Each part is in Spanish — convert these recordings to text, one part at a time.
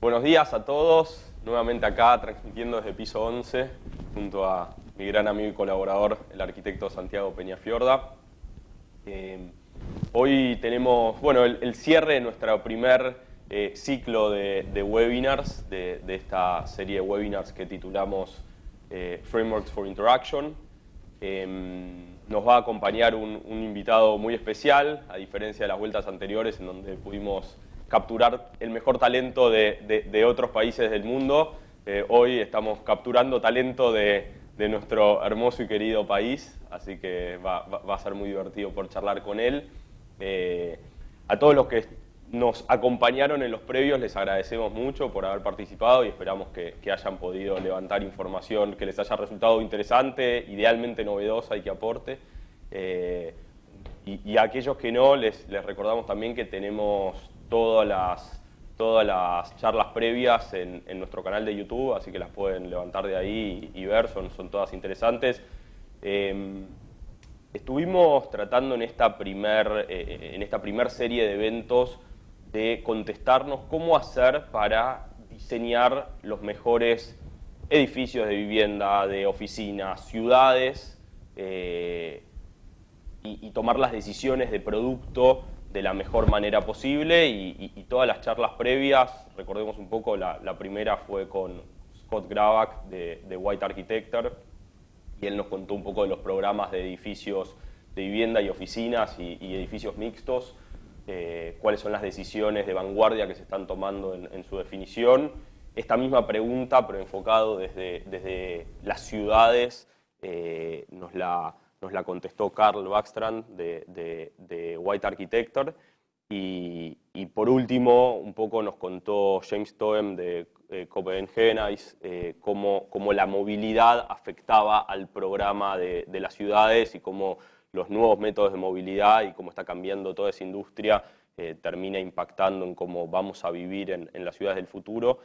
Buenos días a todos, nuevamente acá transmitiendo desde piso 11 junto a mi gran amigo y colaborador, el arquitecto Santiago Peñafiorda. Hoy tenemos el cierre de nuestro primer ciclo de webinars, de esta serie de webinars que titulamos Frameworks for Interaction. Nos va a acompañar un invitado muy especial, a diferencia de las vueltas anteriores en donde pudimos capturar el mejor talento de otros países del mundo. Hoy estamos capturando talento de nuestro hermoso y querido país, así que va a ser muy divertido por charlar con él. A todos los que nos acompañaron en los previos les agradecemos mucho por haber participado y esperamos que hayan podido levantar información que les haya resultado interesante, idealmente novedosa y que aporte. Y a aquellos que no, les recordamos también que tenemos todas las charlas previas en nuestro canal de YouTube, así que las pueden levantar de ahí y ver, son todas interesantes. Estuvimos tratando en esta primer serie de eventos de contestarnos cómo hacer para diseñar los mejores edificios de vivienda, de oficinas, ciudades, y tomar las decisiones de producto de la mejor manera posible, y todas las charlas previas, recordemos un poco, la primera fue con Scott Grabak de White Architecture, y él nos contó un poco de los programas de edificios de vivienda y oficinas y edificios mixtos, cuáles son las decisiones de vanguardia que se están tomando en su definición. Esta misma pregunta, pero enfocado desde las ciudades, nos la contestó Carl Backstrand de White Architecture. Y por último, un poco nos contó James Toem de Copenhagen Ice, cómo la movilidad afectaba al programa de las ciudades y cómo los nuevos métodos de movilidad y cómo está cambiando toda esa industria termina impactando en cómo vamos a vivir en las ciudades del futuro.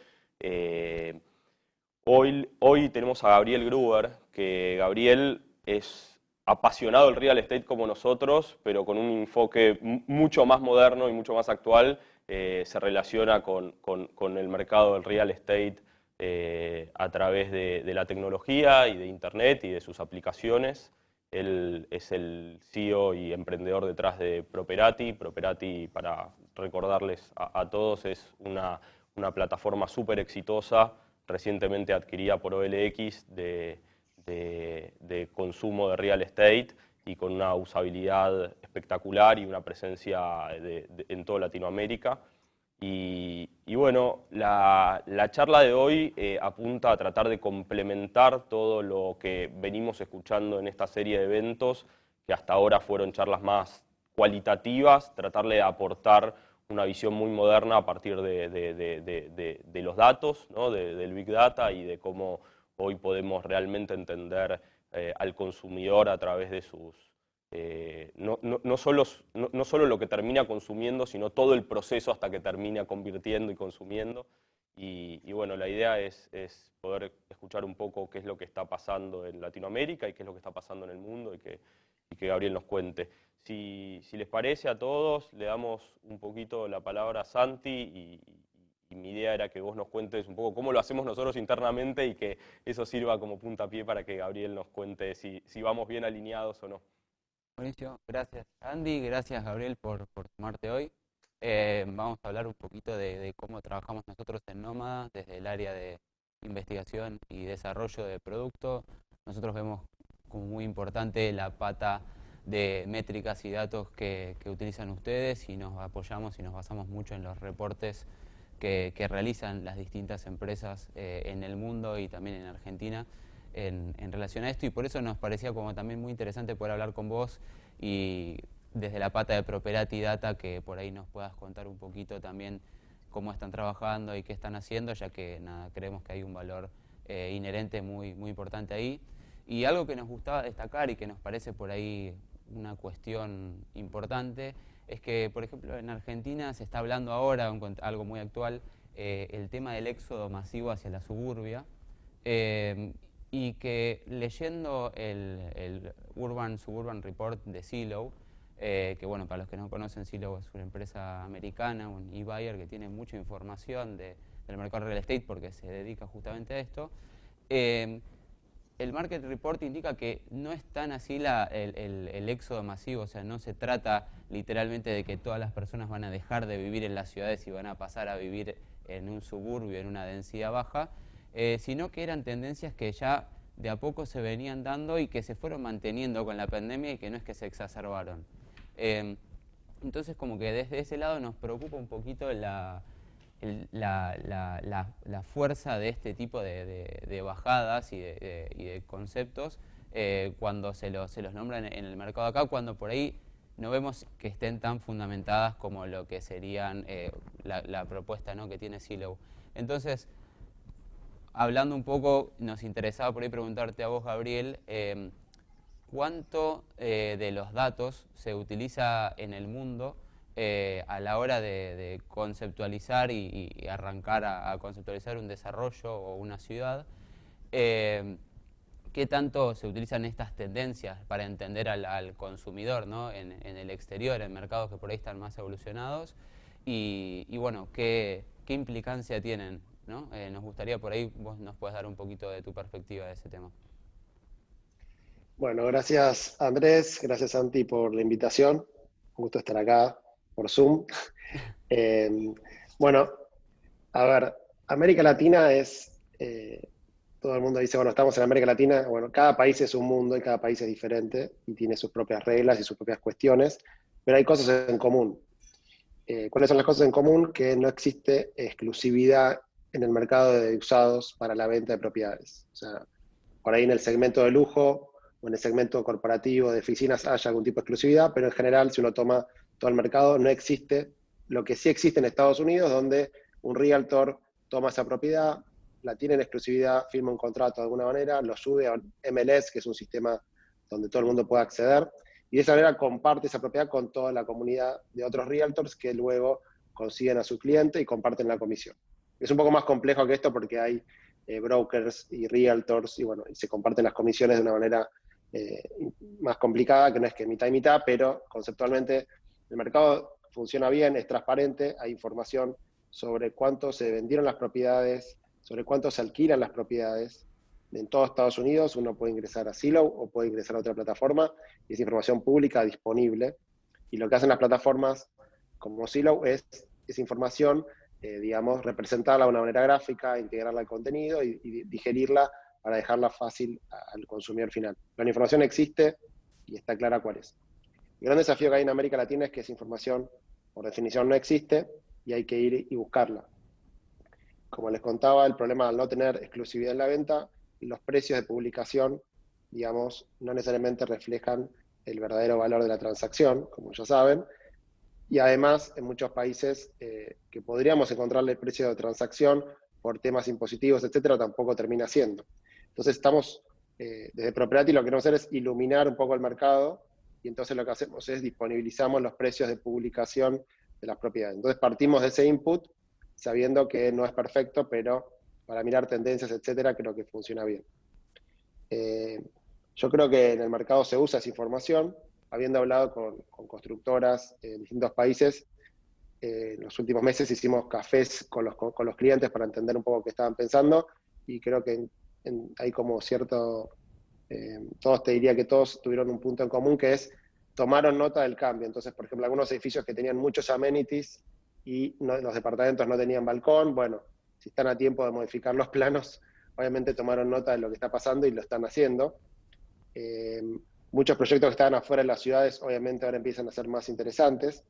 Hoy tenemos a Gabriel Gruber, que Gabriel es apasionado del real estate como nosotros, pero con un enfoque mucho más moderno y mucho más actual. Se relaciona con el mercado del real estate a través de la tecnología y de Internet y de sus aplicaciones. Él es el CEO y emprendedor detrás de Properati. Properati, para recordarles a todos, es una plataforma súper exitosa, recientemente adquirida por OLX, de consumo de real estate y con una usabilidad espectacular y una presencia en toda Latinoamérica. Y bueno, la charla de hoy apunta a tratar de complementar todo lo que venimos escuchando en esta serie de eventos, que hasta ahora fueron charlas más cualitativas, tratarle de aportar una visión muy moderna a partir de los datos, ¿no? Del Big Data, y de cómo hoy podemos realmente entender al consumidor a través de sus... no solo lo que termina consumiendo, sino todo el proceso hasta que termina convirtiendo y consumiendo. Y bueno, la idea es poder escuchar un poco qué es lo que está pasando en Latinoamérica y qué es lo que está pasando en el mundo, y que Gabriel nos cuente. Si les parece a todos, le damos un poquito la palabra a Santi, y mi idea era que vos nos cuentes un poco cómo lo hacemos nosotros internamente y que eso sirva como puntapié para que Gabriel nos cuente si vamos bien alineados o no. Buenísimo, gracias Andy, gracias Gabriel por tomarte hoy. Vamos a hablar un poquito de cómo trabajamos nosotros en Nómada desde el área de investigación y desarrollo de producto. Nosotros vemos como muy importante la pata de métricas y datos que utilizan ustedes, y nos apoyamos y nos basamos mucho en los reportes que realizan las distintas empresas en el mundo y también en Argentina en relación a esto, y por eso nos parecía como también muy interesante poder hablar con vos, y desde la pata de Properati Data, que por ahí nos puedas contar un poquito también cómo están trabajando y qué están haciendo, ya que nada, creemos que hay un valor inherente muy importante ahí. Y algo que nos gustaba destacar y que nos parece por ahí una cuestión importante es que, por ejemplo, en Argentina se está hablando ahora, algo muy actual, el tema del éxodo masivo hacia la suburbia, y que leyendo el Suburban Report de Zillow, que bueno, para los que no conocen, Zillow es una empresa americana, un e-buyer que tiene mucha información de del mercado real estate porque se dedica justamente a esto. El Market Report indica que no es tan así el éxodo masivo, o sea, no se trata literalmente de que todas las personas van a dejar de vivir en las ciudades y van a pasar a vivir en un suburbio, en una densidad baja, sino que eran tendencias que ya de a poco se venían dando y que se fueron manteniendo con la pandemia y que no es que se exacerbaron. Entonces, como que desde ese lado nos preocupa un poquito la fuerza de este tipo de bajadas y de conceptos cuando se los nombran en el mercado acá, cuando por ahí no vemos que estén tan fundamentadas como lo que serían la propuesta, ¿no?, que tiene Zillow. Entonces, hablando un poco, nos interesaba por ahí preguntarte a vos, Gabriel, ¿cuánto de los datos se utiliza en el mundo a la hora de conceptualizar y arrancar a conceptualizar un desarrollo o una ciudad? ¿Qué tanto se utilizan estas tendencias para entender al consumidor, ¿no?, en el exterior, en mercados que por ahí están más evolucionados? Y bueno, ¿qué implicancia tienen, ¿no? Nos gustaría por ahí vos nos puedas dar un poquito de tu perspectiva de ese tema. Bueno, gracias Andrés, gracias Santi por la invitación. Un gusto estar acá por Zoom. Eh, bueno, a ver, América Latina todo el mundo dice, bueno, estamos en América Latina. Bueno, cada país es un mundo y cada país es diferente y tiene sus propias reglas y sus propias cuestiones, pero hay cosas en común. ¿Cuáles son las cosas en común? Que no existe exclusividad en el mercado de usados para la venta de propiedades. O sea, por ahí en el segmento de lujo o en el segmento corporativo de oficinas haya algún tipo de exclusividad, pero en general, si uno toma todo el mercado, no existe lo que sí existe en Estados Unidos, donde un realtor toma esa propiedad, la tiene en exclusividad, firma un contrato de alguna manera, lo sube a MLS, que es un sistema donde todo el mundo puede acceder, y de esa manera comparte esa propiedad con toda la comunidad de otros realtors que luego consiguen a su cliente y comparten la comisión. Es un poco más complejo que esto porque hay brokers y realtors y bueno, y se comparten las comisiones de una manera más complicada, que no es que mitad y mitad, pero conceptualmente el mercado funciona bien, es transparente, hay información sobre cuánto se vendieron las propiedades, sobre cuánto se alquilan las propiedades. En todo Estados Unidos uno puede ingresar a Zillow o puede ingresar a otra plataforma y es información pública disponible. Y lo que hacen las plataformas como Zillow es esa información, digamos, representarla de una manera gráfica, integrarla al contenido y digerirla para dejarla fácil al consumidor final. Pero la información existe y está clara cuál es. El gran desafío que hay en América Latina es que esa información, por definición, no existe y hay que ir y buscarla. Como les contaba, el problema al no tener exclusividad en la venta, los precios de publicación, digamos, no necesariamente reflejan el verdadero valor de la transacción, como ya saben, y además en muchos países que podríamos encontrarle el precio de transacción por temas impositivos, etcétera, tampoco termina siendo. Entonces estamos, desde Property lo que queremos hacer es iluminar un poco el mercado y entonces lo que hacemos es disponibilizamos los precios de publicación de las propiedades. Entonces partimos de ese input sabiendo que no es perfecto, pero para mirar tendencias, etcétera, creo que funciona bien. Yo creo que en el mercado se usa esa información, habiendo hablado con constructoras en distintos países. En los últimos meses hicimos cafés con los clientes para entender un poco qué estaban pensando y creo que hay como cierto, todos te diría que todos tuvieron un punto en común que es tomaron nota del cambio. Entonces, por ejemplo, algunos edificios que tenían muchos amenities y los departamentos no tenían balcón, bueno, si están a tiempo de modificar los planos, obviamente tomaron nota de lo que está pasando y lo están haciendo. Muchos proyectos que estaban afuera de las ciudades obviamente ahora empiezan a ser más interesantes,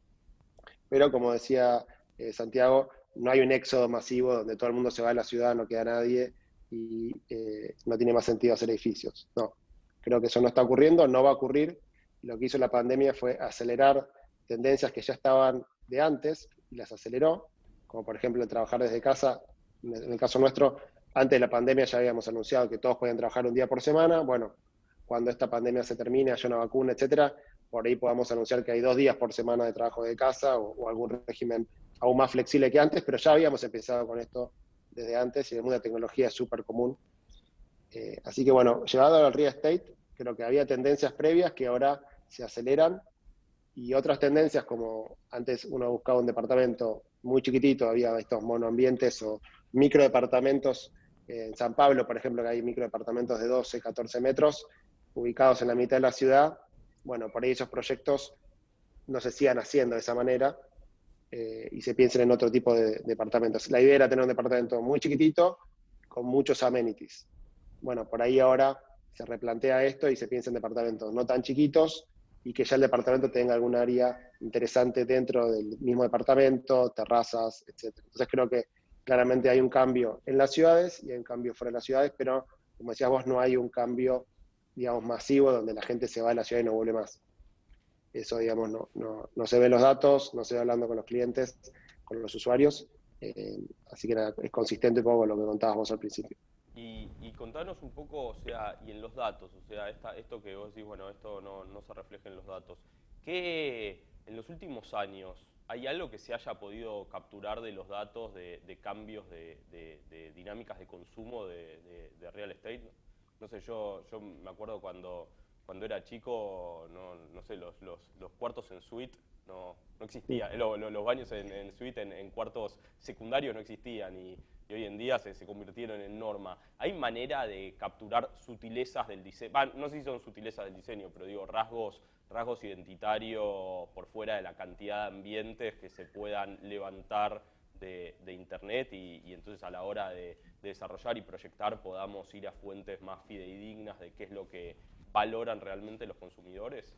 pero como decía Santiago, no hay un éxodo masivo donde todo el mundo se va de la ciudad, no queda nadie y no tiene más sentido hacer edificios. No, creo que eso no está ocurriendo, no va a ocurrir. Lo que hizo la pandemia fue acelerar tendencias que ya estaban de antes y las aceleró, como por ejemplo el trabajar desde casa. En el caso nuestro, antes de la pandemia ya habíamos anunciado que todos podían trabajar un día por semana. Bueno, cuando esta pandemia se termine, haya una vacuna, etcétera, por ahí podamos anunciar que hay 2 días por semana de trabajo de casa o algún régimen aún más flexible que antes, pero ya habíamos empezado con esto desde antes y en el mundo de tecnología es súper común. Así que bueno, llevado al real estate, creo que había tendencias previas que ahora se aceleran y otras tendencias como antes uno buscaba un departamento muy chiquitito, había estos monoambientes o microdepartamentos en San Pablo, por ejemplo, que hay microdepartamentos de 12, 14 metros, ubicados en la mitad de la ciudad. Bueno, por ahí esos proyectos no se sigan haciendo de esa manera y se piensen en otro tipo de departamentos. La idea era tener un departamento muy chiquitito con muchos amenities. Bueno, por ahí ahora se replantea esto y se piensa en departamentos no tan chiquitos y que ya el departamento tenga algún área interesante dentro del mismo departamento, terrazas, etc. Entonces creo que claramente hay un cambio en las ciudades y hay un cambio fuera de las ciudades, pero como decías vos, no hay un cambio, digamos, masivo donde la gente se va de la ciudad y no vuelve más. Eso, digamos, no se ve en los datos, no se ve hablando con los clientes, con los usuarios. Así que nada, es consistente un poco con lo que contabas vos al principio. Y contanos un poco, o sea, y en los datos, o sea, esto que vos decís, bueno, esto no se refleja en los datos. ¿Qué en los últimos años hay algo que se haya podido capturar de los datos de cambios de dinámicas de consumo de real estate? No sé, yo me acuerdo cuando era chico, no sé, los cuartos en suite no existían, los baños en suite en cuartos secundarios no existían y hoy en día se convirtieron en norma. ¿Hay manera de capturar sutilezas del diseño? No sé si son sutilezas del diseño, pero digo, rasgos identitarios por fuera de la cantidad de ambientes que se puedan levantar de internet y entonces a la hora de desarrollar y proyectar podamos ir a fuentes más fidedignas de qué es lo que valoran realmente los consumidores?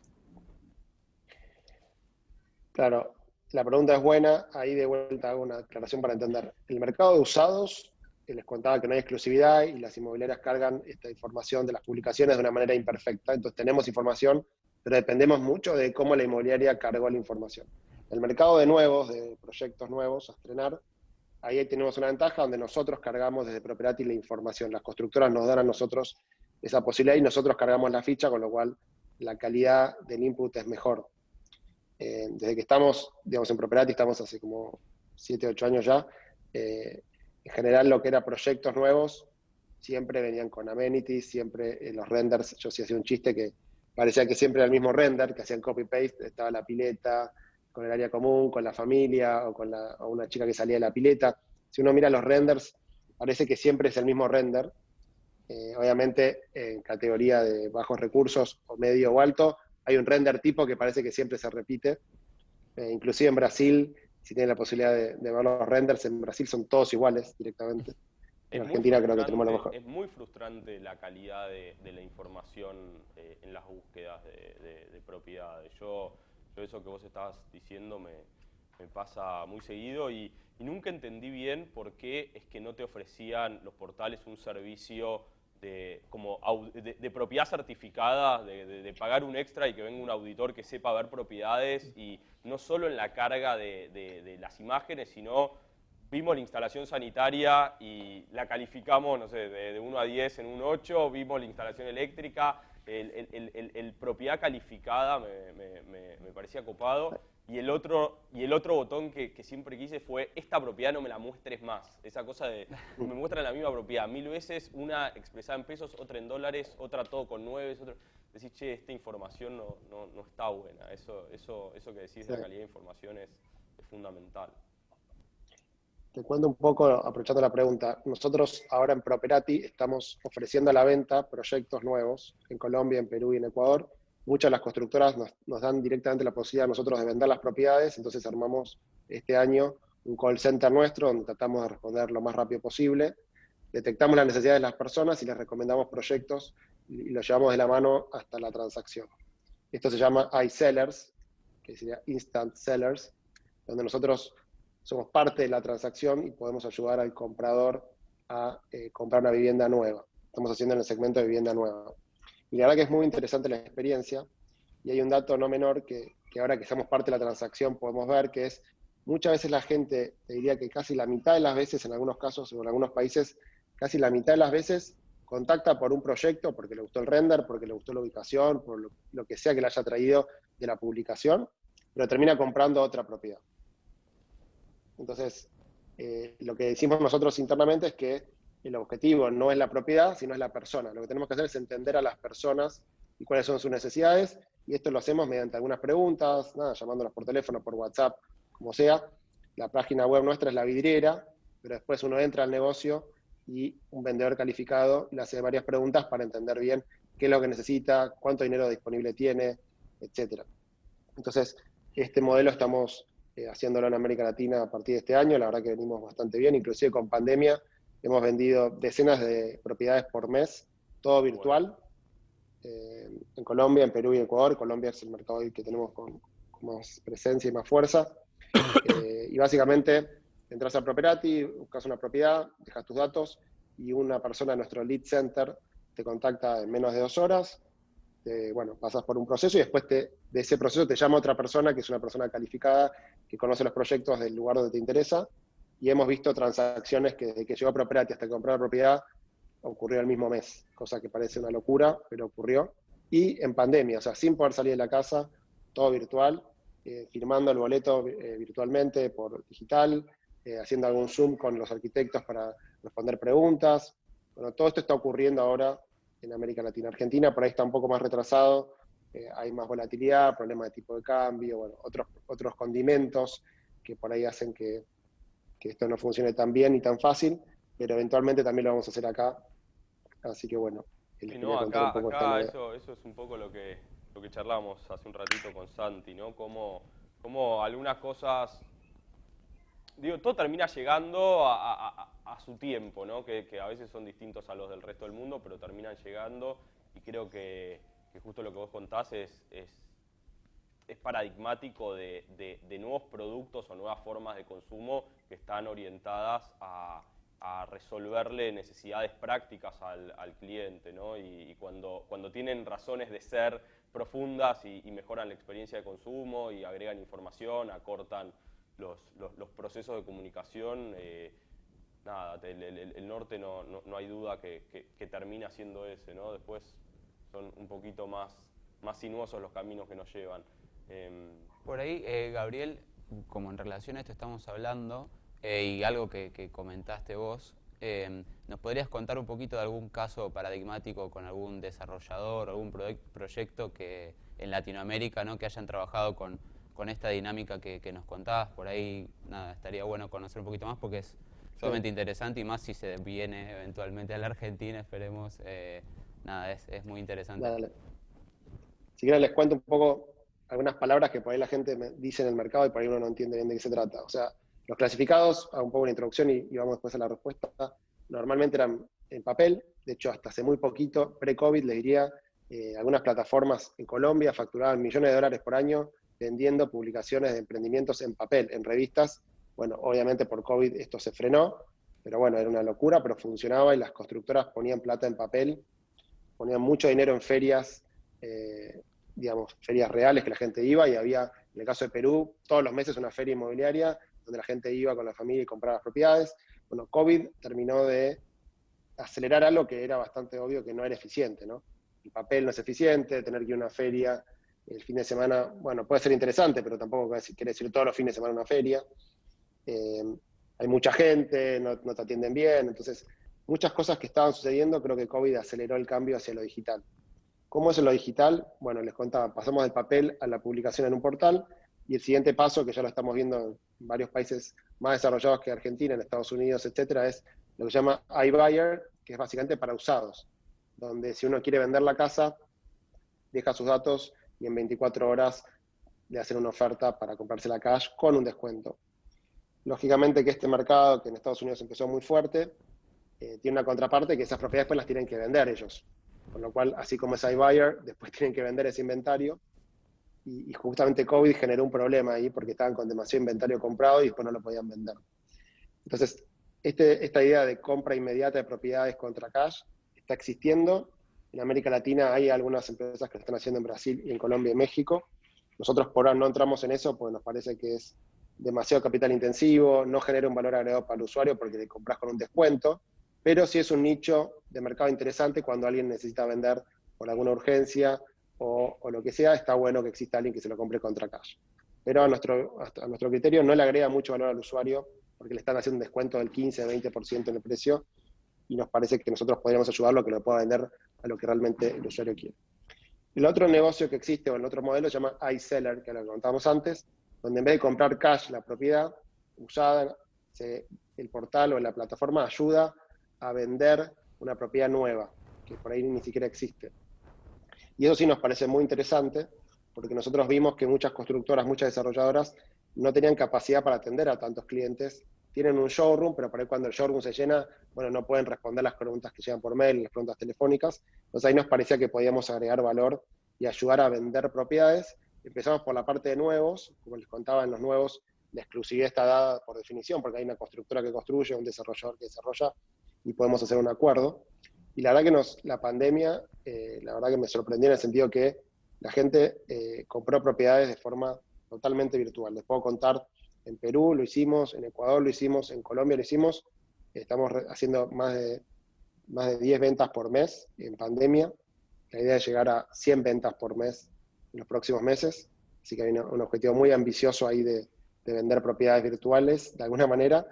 Claro, la pregunta es buena. Ahí de vuelta hago una aclaración para entender. El mercado de usados, que les contaba que no hay exclusividad y las inmobiliarias cargan esta información de las publicaciones de una manera imperfecta. Entonces tenemos información, pero dependemos mucho de cómo la inmobiliaria cargó la información. El mercado de nuevos, de proyectos nuevos a estrenar, ahí tenemos una ventaja donde nosotros cargamos desde Properati la información. Las constructoras nos dan a nosotros esa posibilidad y nosotros cargamos la ficha, con lo cual la calidad del input es mejor. Desde que estamos, digamos, en Properati, estamos hace como 7, 8 años ya, en general lo que era proyectos nuevos siempre venían con amenities, siempre los renders, yo sí hacía un chiste que parecía que siempre era el mismo render, que hacían copy-paste, estaba la pileta, con el área común, con la familia, o una chica que salía de la pileta. Si uno mira los renders, parece que siempre es el mismo render. Obviamente, en categoría de bajos recursos, o medio o alto, hay un render tipo que parece que siempre se repite. Inclusive en Brasil, si tienen la posibilidad de ver los renders, en Brasil son todos iguales directamente. En Argentina creo que tenemos lo mejor. Es muy frustrante la calidad de la información en las búsquedas de propiedades. Yo eso que vos estabas diciendo me pasa muy seguido y nunca entendí bien por qué es que no te ofrecían los portales un servicio de propiedad certificada, de pagar un extra y que venga un auditor que sepa ver propiedades y no solo en la carga de las imágenes, sino vimos la instalación sanitaria y la calificamos, no sé, de 1 a 10 en un 8, vimos la instalación eléctrica, el propiedad calificada me parecía copado. Y el otro botón que siempre quise fue, esta propiedad no me la muestres más. Esa cosa de, me muestran la misma propiedad 1000 veces, una expresada en pesos, otra en dólares, otra todo con 9. Decís, che, esta información no está buena. Eso que decís de la calidad de información es fundamental. Te cuento un poco, aprovechando la pregunta. Nosotros ahora en Properati estamos ofreciendo a la venta proyectos nuevos en Colombia, en Perú y en Ecuador. Muchas de las constructoras nos dan directamente la posibilidad a nosotros de vender las propiedades, entonces armamos este año un call center nuestro donde tratamos de responder lo más rápido posible. Detectamos las necesidades de las personas y les recomendamos proyectos y los llevamos de la mano hasta la transacción. Esto se llama iSellers, que sería Instant Sellers, donde nosotros somos parte de la transacción y podemos ayudar al comprador a comprar una vivienda nueva. Estamos haciendo en el segmento de vivienda nueva. Y la verdad que es muy interesante la experiencia, y hay un dato no menor que ahora que somos parte de la transacción podemos ver, que es muchas veces la gente, te diría que casi la mitad de las veces, en algunos casos o en algunos países, casi la mitad de las veces contacta por un proyecto, porque le gustó el render, porque le gustó la ubicación, por lo que sea que le haya traído de la publicación, pero termina comprando otra propiedad. Entonces, lo que decimos nosotros internamente es que el objetivo no es la propiedad, sino es la persona. Lo que tenemos que hacer es entender a las personas y cuáles son sus necesidades, y esto lo hacemos mediante algunas preguntas, llamándolos por teléfono, por WhatsApp, como sea. La página web nuestra es La Vidriera, pero después uno entra al negocio y un vendedor calificado le hace varias preguntas para entender bien qué es lo que necesita, cuánto dinero disponible tiene, etc. Entonces, este modelo estamos haciéndolo en América Latina a partir de este año, la verdad que venimos bastante bien, inclusive con pandemia hemos vendido decenas de propiedades por mes, todo virtual, en Colombia, en Perú y Ecuador. Colombia es el mercado hoy que tenemos con más presencia y más fuerza. Y básicamente entras a Property, buscas una propiedad, dejas tus datos y una persona de nuestro lead center te contacta en menos de 2 horas. Bueno, pasas por un proceso y después de ese proceso te llama otra persona, que es una persona calificada, que conoce los proyectos del lugar donde te interesa. Y hemos visto transacciones que desde que llegó a Property hasta que compró la propiedad ocurrió el mismo mes, cosa que parece una locura, pero ocurrió. Y en pandemia, o sea, sin poder salir de la casa, todo virtual, firmando el boleto virtualmente por digital, haciendo algún Zoom con los arquitectos para responder preguntas. Bueno, todo esto está ocurriendo ahora en América Latina. Argentina por ahí está un poco más retrasado, hay más volatilidad, problemas de tipo de cambio, bueno, otros condimentos que por ahí hacen que esto no funcione tan bien y tan fácil, pero eventualmente también lo vamos a hacer acá. Así que bueno, les quería contar un poco esta novedad. Eso es un poco lo que charlamos hace un ratito con Santi, ¿no? Cómo algunas cosas, digo, todo termina llegando a su tiempo, ¿no? Que a veces son distintos a los del resto del mundo, pero terminan llegando, y creo que justo lo que vos contás es paradigmático de nuevos productos o nuevas formas de consumo que están orientadas a resolverle necesidades prácticas al cliente, ¿no? Y cuando tienen razones de ser profundas y mejoran la experiencia de consumo y agregan información, acortan los procesos de comunicación, nada, el norte no hay duda que termina siendo ese, ¿no? Después son un poquito más sinuosos los caminos que nos llevan. Por ahí, Gabriel, como en relación a esto estamos hablando, y algo que comentaste vos, ¿nos podrías contar un poquito de algún caso paradigmático con algún desarrollador, algún proyecto que en Latinoamérica, ¿no?, que hayan trabajado con esta dinámica que nos contabas? Por ahí, nada, estaría bueno conocer un poquito más porque es sumamente interesante, y más si se viene eventualmente a la Argentina, esperemos. Nada, es muy interesante. Dale. Si quieren les cuento un poco algunas palabras que por ahí la gente me dice en el mercado y por ahí uno no entiende bien de qué se trata. O sea, los clasificados, hago un poco una introducción y vamos después a la respuesta, normalmente eran en papel. De hecho, hasta hace muy poquito, pre-COVID, les diría, algunas plataformas en Colombia facturaban millones de dólares por año vendiendo publicaciones de emprendimientos en papel, en revistas. Bueno, obviamente por COVID esto se frenó, pero bueno, era una locura, pero funcionaba y las constructoras ponían plata en papel, ponían mucho dinero en ferias, digamos, ferias reales que la gente iba, y había, en el caso de Perú, todos los meses una feria inmobiliaria donde la gente iba con la familia y compraba las propiedades. Bueno, COVID terminó de acelerar algo que era bastante obvio que no era eficiente, ¿no? El papel no es eficiente, tener que ir a una feria el fin de semana, bueno, puede ser interesante, pero tampoco quiere decir todos los fines de semana una feria. Hay mucha gente, no te atienden bien, entonces muchas cosas que estaban sucediendo, creo que COVID aceleró el cambio hacia lo digital. ¿Cómo es lo digital? Bueno, les contaba, pasamos del papel a la publicación en un portal, y el siguiente paso, que ya lo estamos viendo en varios países más desarrollados que Argentina, en Estados Unidos, etcétera, es lo que se llama iBuyer, que es básicamente para usados, donde si uno quiere vender la casa, deja sus datos y en 24 horas le hacen una oferta para comprarse la cash con un descuento. Lógicamente que este mercado, que en Estados Unidos empezó muy fuerte, tiene una contraparte que esas propiedades después las tienen que vender ellos. Con lo cual, así como es iBuyer, después tienen que vender ese inventario. Y justamente COVID generó un problema ahí porque estaban con demasiado inventario comprado y después no lo podían vender. Entonces, esta idea de compra inmediata de propiedades contra cash está existiendo. En América Latina hay algunas empresas que lo están haciendo en Brasil y en Colombia y México. Nosotros por ahora no entramos en eso porque nos parece que es demasiado capital intensivo, no genera un valor agregado para el usuario porque le compras con un descuento, pero sí es un nicho de mercado interesante cuando alguien necesita vender por alguna urgencia o lo que sea. Está bueno que exista alguien que se lo compre contra cash. Pero a nuestro criterio no le agrega mucho valor al usuario porque le están haciendo un descuento del 15-20% en el precio, y nos parece que nosotros podríamos ayudarlo a que lo pueda vender a lo que realmente el usuario quiere. El otro negocio que existe, o el otro modelo, se llama iSeller, que lo contábamos antes, donde en vez de comprar cash la propiedad usada el portal o la plataforma ayuda a vender una propiedad nueva, que por ahí ni siquiera existe. Y eso sí nos parece muy interesante, porque nosotros vimos que muchas constructoras, muchas desarrolladoras no tenían capacidad para atender a tantos clientes. Tienen un showroom, pero por ahí cuando el showroom se llena, bueno, no pueden responder las preguntas que llegan por mail, las preguntas telefónicas. Entonces ahí nos parecía que podíamos agregar valor y ayudar a vender propiedades. Empezamos por la parte de nuevos, como les contaba, en los nuevos la exclusividad está dada por definición, porque hay una constructora que construye, un desarrollador que desarrolla, y podemos hacer un acuerdo. Y la verdad que la pandemia, la verdad que me sorprendió en el sentido que la gente compró propiedades de forma totalmente virtual. Les puedo contar, en Perú lo hicimos, en Ecuador lo hicimos, en Colombia lo hicimos. Estamos haciendo más de 10 ventas por mes en pandemia. La idea es llegar a 100 ventas por mes en los próximos meses. Así que hay un objetivo muy ambicioso ahí de vender propiedades virtuales de alguna manera.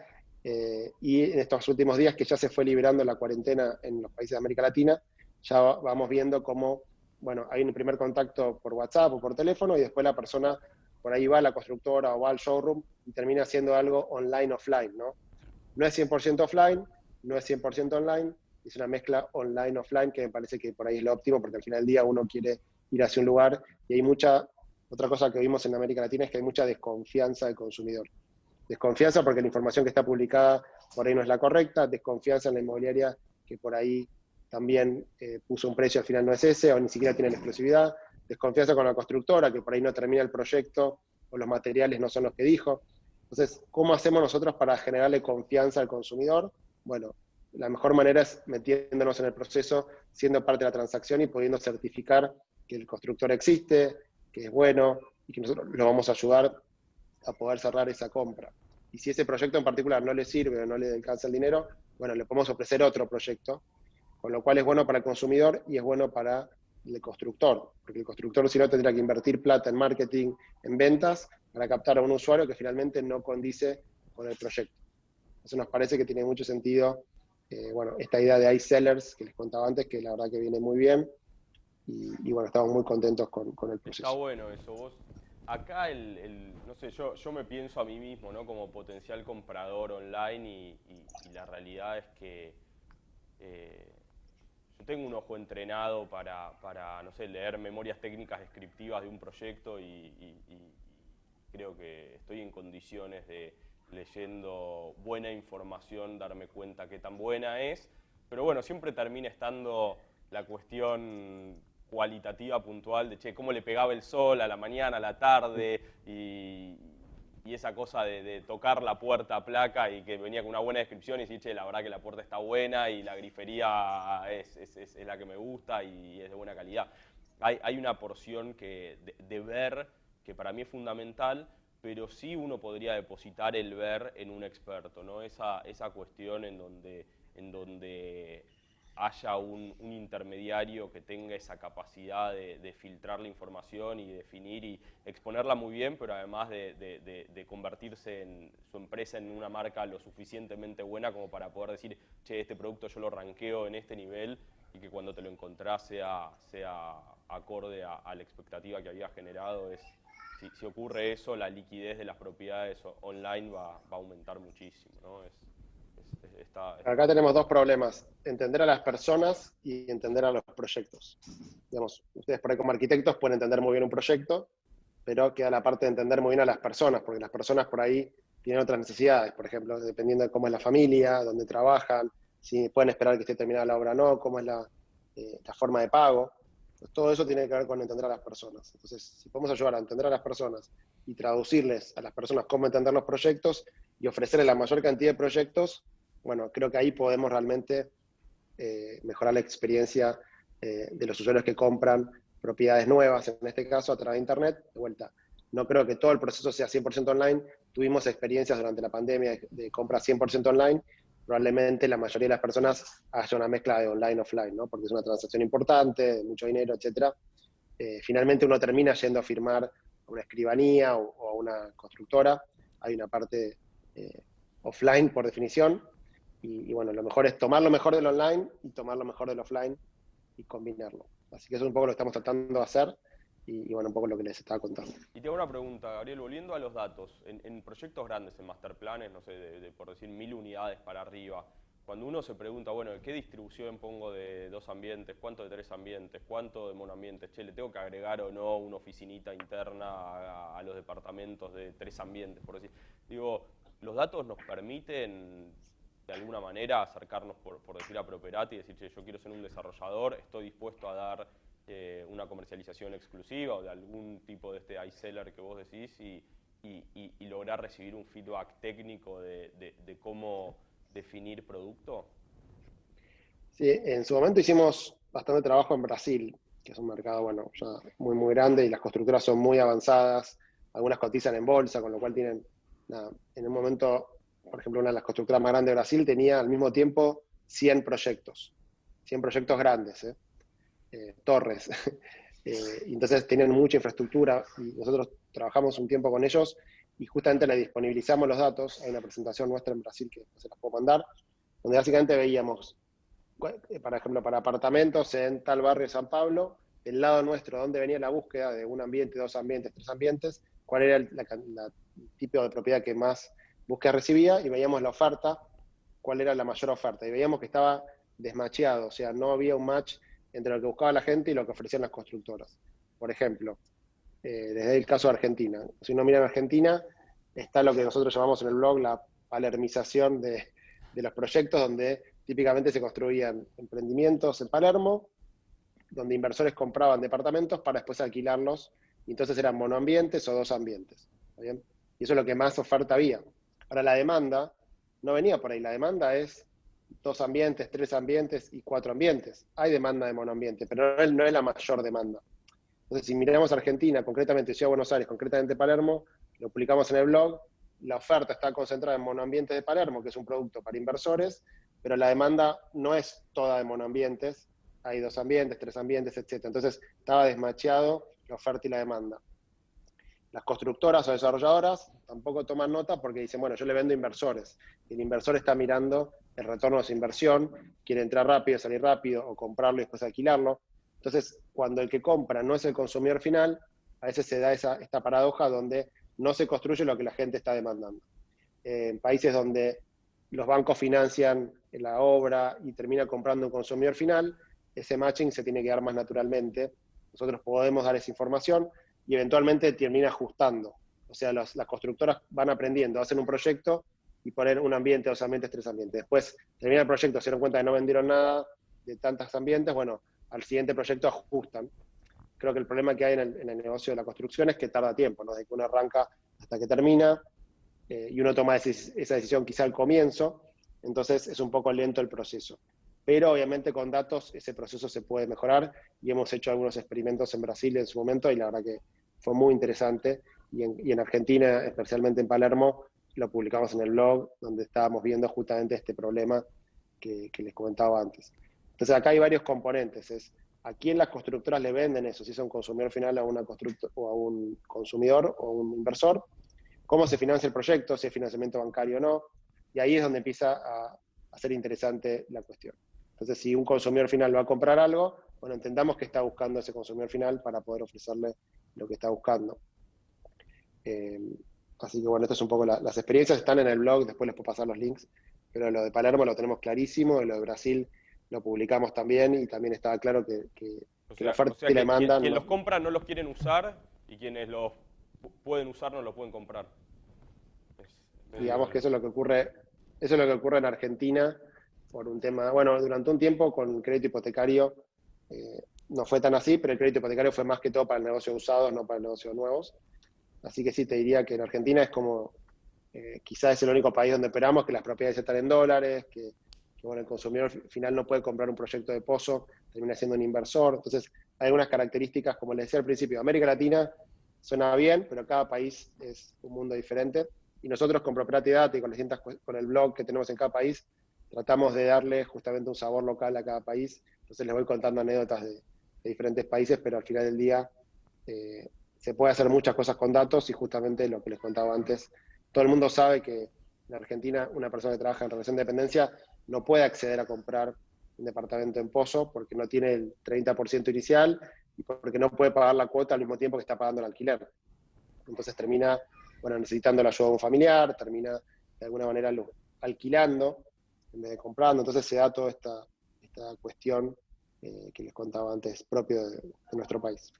Y en estos últimos días que ya se fue liberando la cuarentena en los países de América Latina, ya vamos viendo cómo, bueno, hay un primer contacto por WhatsApp o por teléfono y después la persona por ahí va a la constructora o va al showroom y termina haciendo algo online, offline, ¿no? No es 100% offline, no es 100% online, es una mezcla online-offline que me parece que por ahí es lo óptimo porque al final del día uno quiere ir hacia un lugar y hay otra cosa que vimos en América Latina es que hay mucha desconfianza del consumidor. Desconfianza porque la información que está publicada por ahí no es la correcta, desconfianza en la inmobiliaria que por ahí también puso un precio, al final no es ese, o ni siquiera tiene la exclusividad, desconfianza con la constructora que por ahí no termina el proyecto o los materiales no son los que dijo. Entonces, ¿cómo hacemos nosotros para generarle confianza al consumidor? Bueno, la mejor manera es metiéndonos en el proceso, siendo parte de la transacción y pudiendo certificar que el constructor existe, que es bueno y que nosotros lo vamos a ayudar a poder cerrar esa compra. Y si ese proyecto en particular no le sirve o no le alcanza el dinero, bueno, le podemos ofrecer otro proyecto, con lo cual es bueno para el consumidor y es bueno para el constructor, porque el constructor si no tendrá que invertir plata en marketing, en ventas, para captar a un usuario que finalmente no condice con el proyecto. Eso nos parece que tiene mucho sentido, bueno, esta idea de iSellers que les contaba antes, que la verdad que viene muy bien, y bueno, estamos muy contentos con el proceso. Está bueno eso. Acá no sé, yo me pienso a mí mismo, ¿no? Como potencial comprador online y la realidad es que yo tengo un ojo entrenado para, no sé, leer memorias técnicas descriptivas de un proyecto y creo que estoy en condiciones de, leyendo buena información, darme cuenta qué tan buena es. Pero bueno, siempre termina estando la cuestión cualitativa puntual de, che, cómo le pegaba el sol a la mañana, a la tarde, y esa cosa de tocar la puerta a placa y que venía con una buena descripción y decir, che, la verdad que la puerta está buena y la grifería es la que me gusta y es de buena calidad. Hay una porción de ver que para mí es fundamental, pero sí uno podría depositar el ver en un experto, ¿no? Esa cuestión en donde haya un intermediario que tenga esa capacidad de filtrar la información y definir y exponerla muy bien, pero además de convertirse en su empresa en una marca lo suficientemente buena como para poder decir, che, este producto yo lo ranqueo en este nivel y que cuando te lo encontrás sea acorde a la expectativa que había generado. Si ocurre eso, la liquidez de las propiedades online va a aumentar muchísimo, ¿no? Acá tenemos dos problemas, entender a las personas y entender a los proyectos. Digamos, ustedes por ahí como arquitectos pueden entender muy bien un proyecto, pero queda la parte de entender muy bien a las personas, porque las personas por ahí tienen otras necesidades, por ejemplo, dependiendo de cómo es la familia, dónde trabajan, si pueden esperar que esté terminada la obra o no, cómo es la forma de pago. Pues todo eso tiene que ver con entender a las personas. Entonces, si podemos ayudar a entender a las personas y traducirles a las personas cómo entender los proyectos y ofrecerles la mayor cantidad de proyectos, bueno, creo que ahí podemos realmente mejorar la experiencia de los usuarios que compran propiedades nuevas, en este caso a través de Internet. De vuelta, no creo que todo el proceso sea 100% online. Tuvimos experiencias durante la pandemia de compra 100% online. Probablemente la mayoría de las personas haya una mezcla de online y offline, ¿no? Porque es una transacción importante, de mucho dinero, etc. Finalmente uno termina yendo a firmar a una escribanía o a una constructora. Hay una parte offline por definición. Y bueno, lo mejor es tomar lo mejor del online y tomar lo mejor del offline y combinarlo. Así que eso es un poco lo que estamos tratando de hacer. y bueno, un poco lo que les estaba contando. Y te hago una pregunta, Gabriel, volviendo a los datos, en proyectos grandes, en masterplanes, no sé, por decir 1000 unidades para arriba, cuando uno se pregunta, bueno, ¿qué distribución pongo de 2 ambientes? ¿Cuánto de 3 ambientes? ¿Cuánto de monoambientes? Che, ¿le tengo que agregar o no una oficinita interna a los departamentos de 3 ambientes, por decir? Digo, ¿los datos nos permiten de alguna manera acercarnos, por decir a Properati y decir, che, yo quiero ser un desarrollador, estoy dispuesto a dar una comercialización exclusiva o de algún tipo de este iSeller que vos decís y lograr recibir un feedback técnico de cómo definir producto? Sí, en su momento hicimos bastante trabajo en Brasil, que es un mercado, bueno, ya muy, muy grande y las constructoras son muy avanzadas, algunas cotizan en bolsa, con lo cual tienen, nada, en un momento, por ejemplo, una de las constructoras más grandes de Brasil tenía al mismo tiempo 100 proyectos grandes, torres. Y entonces tenían mucha infraestructura y nosotros trabajamos un tiempo con ellos y justamente le disponibilizamos los datos. Hay una presentación nuestra en Brasil que se las puedo mandar, donde básicamente veíamos, por ejemplo, para apartamentos en tal barrio de San Pablo, del lado nuestro, donde venía la búsqueda de un ambiente, 2 ambientes, 3 ambientes, cuál era el tipo de propiedad que más búsqueda recibía, y veíamos la oferta, cuál era la mayor oferta. Y veíamos que estaba desmacheado, o sea, no había un match entre lo que buscaba la gente y lo que ofrecían las constructoras. Por ejemplo, desde el caso de Argentina. Si uno mira en Argentina, está lo que nosotros llamamos en el blog la palermización de los proyectos, donde típicamente se construían emprendimientos en Palermo, donde inversores compraban departamentos para después alquilarlos, y entonces eran monoambientes o 2 ambientes. ¿Está bien? Y eso es lo que más oferta había. Ahora, la demanda no venía por ahí, la demanda es 2 ambientes, 3 ambientes y 4 ambientes. Hay demanda de monoambiente, pero no es la mayor demanda. Entonces, si miramos Argentina, concretamente Ciudad de Buenos Aires, concretamente Palermo, lo publicamos en el blog, la oferta está concentrada en monoambientes de Palermo, que es un producto para inversores, pero la demanda no es toda de monoambientes, hay 2 ambientes, 3 ambientes, etc. Entonces, estaba desmacheado la oferta y la demanda. Las constructoras o desarrolladoras tampoco toman nota porque dicen, bueno, yo le vendo a inversores, y el inversor está mirando el retorno de su inversión, quiere entrar rápido, salir rápido, o comprarlo y después alquilarlo. Entonces, cuando el que compra no es el consumidor final, a veces se da esta paradoja donde no se construye lo que la gente está demandando. En países donde los bancos financian la obra y termina comprando un consumidor final, ese matching se tiene que dar más naturalmente. Nosotros podemos dar esa información y eventualmente termina ajustando. O sea, las constructoras van aprendiendo, hacen un proyecto y poner un ambiente, 2 ambientes, 3 ambientes. Después termina el proyecto, se dieron cuenta de que no vendieron nada de tantos ambientes, bueno, al siguiente proyecto ajustan. Creo que el problema que hay en el negocio de la construcción es que tarda tiempo, ¿no? Desde que uno arranca hasta que termina, y uno toma esa decisión quizá al comienzo, entonces es un poco lento el proceso. Pero obviamente con datos ese proceso se puede mejorar y hemos hecho algunos experimentos en Brasil en su momento y la verdad que fue muy interesante. Y en Argentina, especialmente en Palermo, lo publicamos en el blog donde estábamos viendo justamente este problema que les comentaba antes. Entonces acá hay varios componentes, es a quién las constructoras le venden eso, si es a un consumidor final, o a un consumidor o a un inversor, cómo se financia el proyecto, si es financiamiento bancario o no, y ahí es donde empieza a ser interesante la cuestión. Entonces, si un consumidor final va a comprar algo, bueno, entendamos que está buscando ese consumidor final para poder ofrecerle lo que está buscando. Así que bueno, esto es un poco las experiencias, están en el blog, después les puedo pasar los links, pero lo de Palermo lo tenemos clarísimo, y lo de Brasil lo publicamos también, y también estaba claro que la oferta y la demanda... Quien los compra no los quieren usar, y quienes los pueden usar no los pueden comprar. Digamos que eso es lo que ocurre en Argentina por un tema, bueno, durante un tiempo con el crédito hipotecario no fue tan así, pero el crédito hipotecario fue más que todo para el negocio de usados, no para el negocio de nuevos. Así que sí, te diría que en Argentina es como, quizás es el único país donde esperamos que las propiedades están en dólares, que bueno, el consumidor final no puede comprar un proyecto de pozo, termina siendo un inversor. Entonces, hay algunas características, como les decía al principio, América Latina suena bien, pero cada país es un mundo diferente. Y nosotros con Properati Data y con el blog que tenemos en cada país, tratamos de darle justamente un sabor local a cada país. Entonces les voy contando anécdotas de diferentes países, pero al final del día se puede hacer muchas cosas con datos, y justamente lo que les contaba antes, todo el mundo sabe que en Argentina una persona que trabaja en relación de dependencia no puede acceder a comprar un departamento en Pozo porque no tiene el 30% inicial y porque no puede pagar la cuota al mismo tiempo que está pagando el alquiler. Entonces termina, bueno, necesitando la ayuda de un familiar, termina de alguna manera alquilando en vez de comprando. Entonces se da toda esta cuestión que les contaba antes, propio de nuestro país.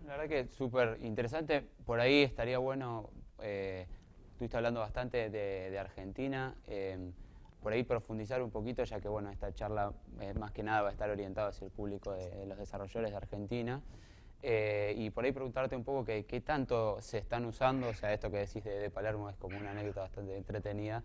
La verdad que es súper interesante. Por ahí estaría bueno, estuviste hablando bastante de Argentina, por ahí profundizar un poquito, ya que bueno, esta charla más que nada va a estar orientada hacia el público de los desarrolladores de Argentina. Y por ahí preguntarte un poco qué tanto se están usando, o sea, esto que decís de Palermo es como una anécdota bastante entretenida,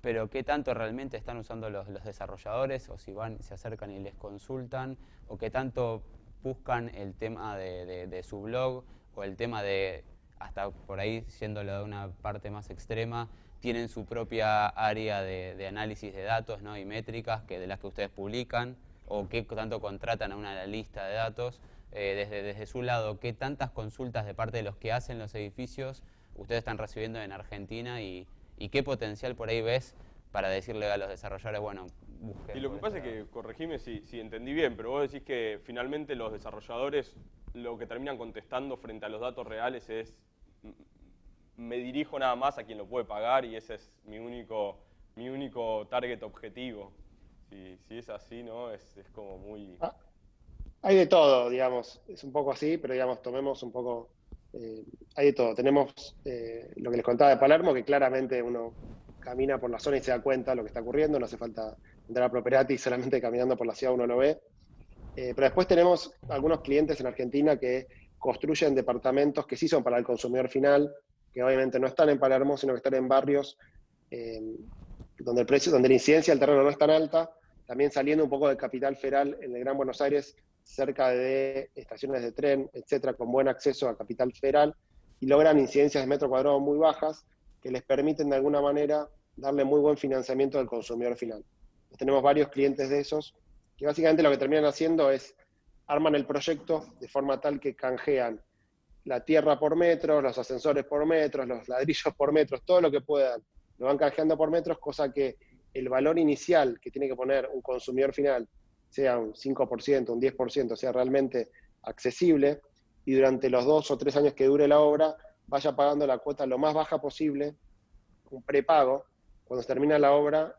pero qué tanto realmente están usando los desarrolladores, o si se acercan y les consultan, o qué tanto buscan el tema de su blog, o el tema de, hasta por ahí siéndolo de una parte más extrema, tienen su propia área de análisis de datos, ¿no? Y métricas de las que ustedes publican, o qué tanto contratan a una analista de datos. Desde su lado, ¿qué tantas consultas de parte de los que hacen los edificios ustedes están recibiendo en Argentina y qué potencial por ahí ves para decirle a los desarrolladores, bueno, busquen? Y lo que pasa es que, corregime si entendí bien, pero vos decís que finalmente los desarrolladores lo que terminan contestando frente a los datos reales es me dirijo nada más a quien lo puede pagar y ese es mi único target objetivo. Si es así, ¿no? Es como muy... Hay de todo, digamos, es un poco así, pero digamos, tomemos un poco, hay de todo. Tenemos lo que les contaba de Palermo, que claramente uno camina por la zona y se da cuenta de lo que está ocurriendo, no hace falta entrar a Properati, solamente caminando por la ciudad uno lo ve. Pero después tenemos algunos clientes en Argentina que construyen departamentos que sí son para el consumidor final, que obviamente no están en Palermo, sino que están en barrios donde la incidencia del terreno no es tan alta, también saliendo un poco de Capital Federal en el Gran Buenos Aires, cerca de estaciones de tren, etcétera, con buen acceso a Capital Federal, y logran incidencias de metro cuadrado muy bajas que les permiten de alguna manera darle muy buen financiamiento al consumidor final. Entonces, tenemos varios clientes de esos que básicamente lo que terminan haciendo es arman el proyecto de forma tal que canjean la tierra por metros, los ascensores por metros, los ladrillos por metros, todo lo que puedan, lo van canjeando por metros, cosa que el valor inicial que tiene que poner un consumidor final sea un 5%, un 10%, sea realmente accesible, y durante los 2 o 3 años que dure la obra, vaya pagando la cuota lo más baja posible, un prepago. Cuando se termina la obra,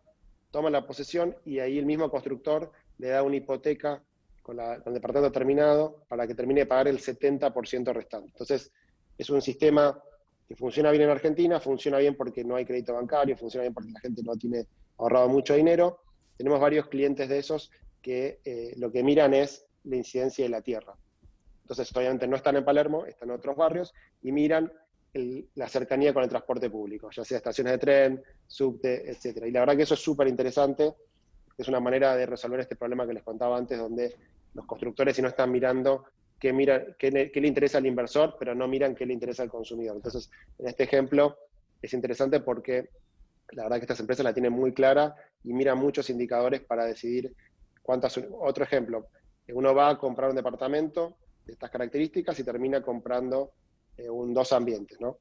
toma la posesión y ahí el mismo constructor le da una hipoteca con el departamento terminado para que termine de pagar el 70% restante. Entonces, es un sistema que funciona bien en Argentina, funciona bien porque no hay crédito bancario, funciona bien porque la gente no tiene ahorrado mucho dinero. Tenemos varios clientes de esos que lo que miran es la incidencia de la tierra. Entonces, obviamente no están en Palermo, están en otros barrios y miran la cercanía con el transporte público, ya sea estaciones de tren, subte, etc. Y la verdad que eso es súper interesante, es una manera de resolver este problema que les contaba antes, donde los constructores si no están mirando qué le interesa al inversor, pero no miran qué le interesa al consumidor. Entonces, en este ejemplo es interesante porque la verdad que estas empresas la tienen muy clara y miran muchos indicadores para decidir cuántas... Otro ejemplo, uno va a comprar un departamento de estas características y termina comprando un 2 ambientes, ¿no?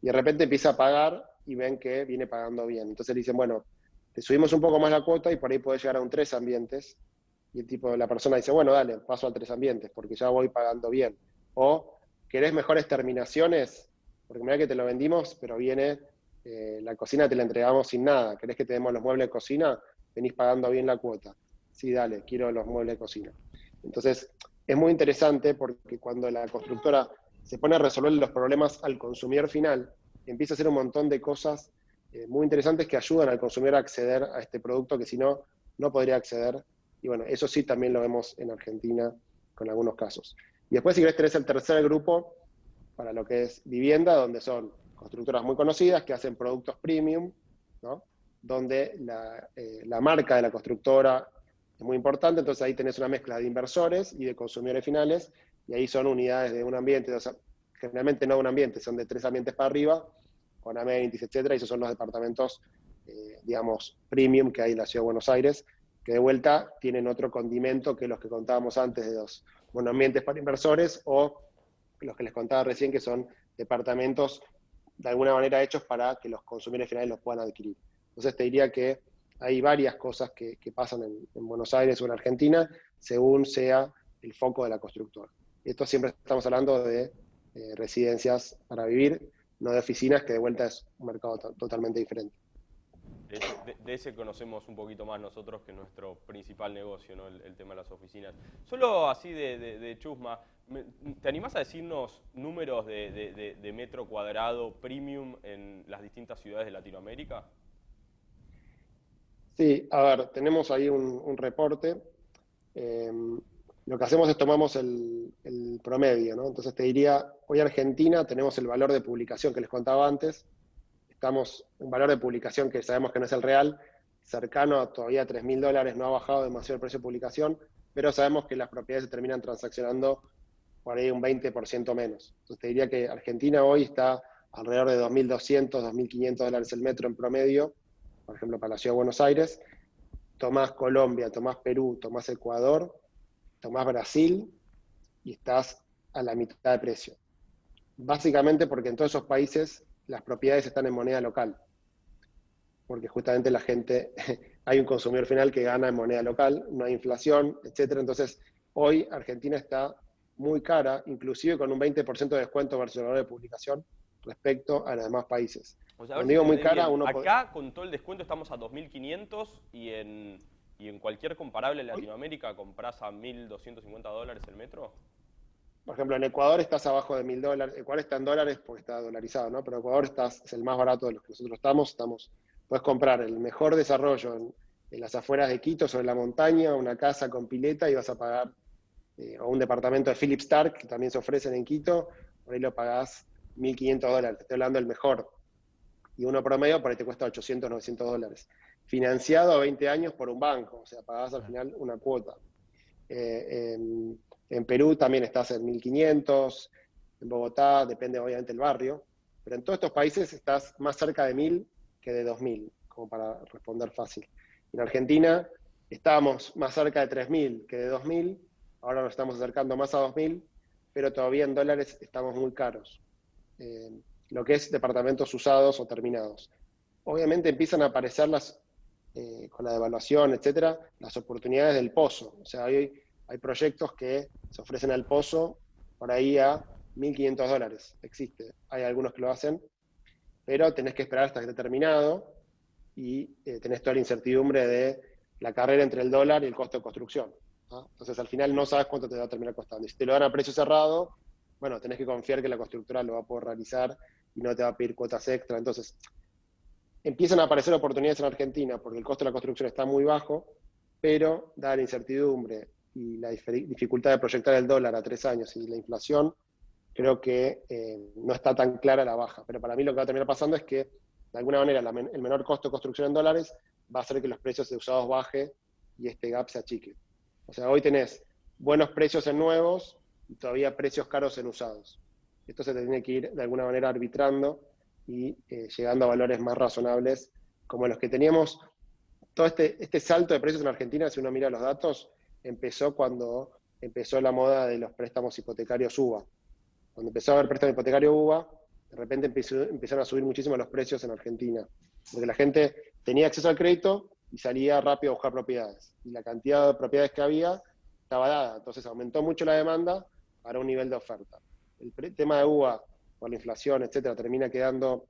Y de repente empieza a pagar y ven que viene pagando bien. Entonces le dicen, bueno, te subimos un poco más la cuota y por ahí puedes llegar a un 3 ambientes. Y la persona dice, bueno, dale, paso al 3 ambientes porque ya voy pagando bien. O, ¿querés mejores terminaciones? Porque mira que te lo vendimos, pero viene, la cocina te la entregamos sin nada. ¿Querés que te demos los muebles de cocina? Venís pagando bien la cuota. Sí, dale, quiero los muebles de cocina. Entonces, es muy interesante porque cuando la constructora se pone a resolver los problemas al consumidor final, empieza a hacer un montón de cosas muy interesantes que ayudan al consumidor a acceder a este producto que si no, no podría acceder. Y bueno, eso sí también lo vemos en Argentina con algunos casos. Y después, si querés, tenés el tercer grupo para lo que es vivienda, donde son constructoras muy conocidas que hacen productos premium, ¿no? Donde la marca de la constructora es muy importante, entonces ahí tenés una mezcla de inversores y de consumidores finales, y ahí son unidades de un ambiente, o sea, generalmente no de un ambiente, son de 3 ambientes para arriba, con amenities, etcétera, y esos son los departamentos, digamos, premium que hay en la Ciudad de Buenos Aires, que de vuelta tienen otro condimento que los que contábamos antes de los monoambientes para inversores o los que les contaba recién que son departamentos de alguna manera hechos para que los consumidores finales los puedan adquirir. Entonces te diría que hay varias cosas que pasan en Buenos Aires o en Argentina según sea el foco de la constructora. Esto siempre estamos hablando de residencias para vivir, no de oficinas, que de vuelta es un mercado totalmente diferente. De ese conocemos un poquito más nosotros que nuestro principal negocio, ¿no? El tema de las oficinas. Solo así de chusma, ¿te animás a decirnos números de metro cuadrado premium en las distintas ciudades de Latinoamérica? Sí, a ver, tenemos ahí un reporte. Lo que hacemos es tomamos el promedio, ¿no? Entonces te diría, hoy en Argentina tenemos el valor de publicación que les contaba antes. Estamos en valor de publicación que sabemos que no es el real, cercano a todavía $3.000, no ha bajado demasiado el precio de publicación, pero sabemos que las propiedades se terminan transaccionando por ahí un 20% menos. Entonces te diría que Argentina hoy está alrededor de $2.200, $2.500 el metro en promedio, por ejemplo, para la ciudad de Buenos Aires. Tomás Colombia, tomás Perú, tomás Ecuador, tomás Brasil y estás a la mitad de precio. Básicamente porque en todos esos países las propiedades están en moneda local, porque justamente la gente, hay un consumidor final que gana en moneda local, no hay inflación, etc. Entonces, hoy Argentina está muy cara, inclusive con un 20% de descuento versus el valor de publicación respecto a los demás países. O sea, a ver Cuando si digo te muy entendí cara, bien. uno Acá, con todo el descuento, estamos a 2.500 y en cualquier comparable en hoy, Latinoamérica compras a $1.250 el metro. por ejemplo, en Ecuador estás abajo de $1.000. Ecuador está en dólares porque está dolarizado, ¿no? Pero Ecuador es el más barato de los que nosotros puedes comprar el mejor desarrollo en las afueras de Quito, sobre la montaña, una casa con pileta y vas a pagar, o un departamento de Philip Stark, que también se ofrecen en Quito, por ahí lo pagás $1.500, te estoy hablando del mejor. Y uno promedio por ahí te cuesta $800, $900. Financiado a 20 años por un banco, o sea, pagás al final una cuota. En Perú también estás en 1.500, en Bogotá, depende obviamente del barrio, pero en todos estos países estás más cerca de 1.000 que de 2.000, como para responder fácil. En Argentina estábamos más cerca de 3.000 que de 2.000, ahora nos estamos acercando más a 2.000, pero todavía en dólares estamos muy caros. Lo que es departamentos usados o terminados. Obviamente empiezan a aparecer con la devaluación, etcétera, las oportunidades del pozo. O sea, hay proyectos que se ofrecen al pozo por ahí a $1.500. Existe. Hay algunos que lo hacen, pero tenés que esperar hasta que esté terminado y tenés toda la incertidumbre de la carrera entre el dólar y el costo de construcción, ¿no? Entonces, al final no sabes cuánto te va a terminar costando. Y si te lo dan a precio cerrado, bueno, tenés que confiar que la constructora lo va a poder realizar y no te va a pedir cuotas extra. Entonces, empiezan a aparecer oportunidades en Argentina porque el costo de la construcción está muy bajo, pero dada la incertidumbre y la dificultad de proyectar el dólar a 3 años y la inflación, creo que no está tan clara la baja. Pero para mí lo que va a terminar pasando es que, de alguna manera, el menor costo de construcción en dólares va a hacer que los precios de usados baje y este gap se achique. O sea, hoy tenés buenos precios en nuevos y todavía precios caros en usados. Esto se tiene que ir de alguna manera arbitrando y llegando a valores más razonables como los que teníamos. Todo este salto de precios en Argentina, si uno mira los datos, empezó cuando empezó la moda de los préstamos hipotecarios UVA. Cuando empezó a haber préstamo hipotecario UVA, de repente empezaron a subir muchísimo los precios en Argentina, porque la gente tenía acceso al crédito y salía rápido a buscar propiedades. Y la cantidad de propiedades que había estaba dada, entonces aumentó mucho la demanda para un nivel de oferta. El tema de UVA, por la inflación, etcétera, termina quedando,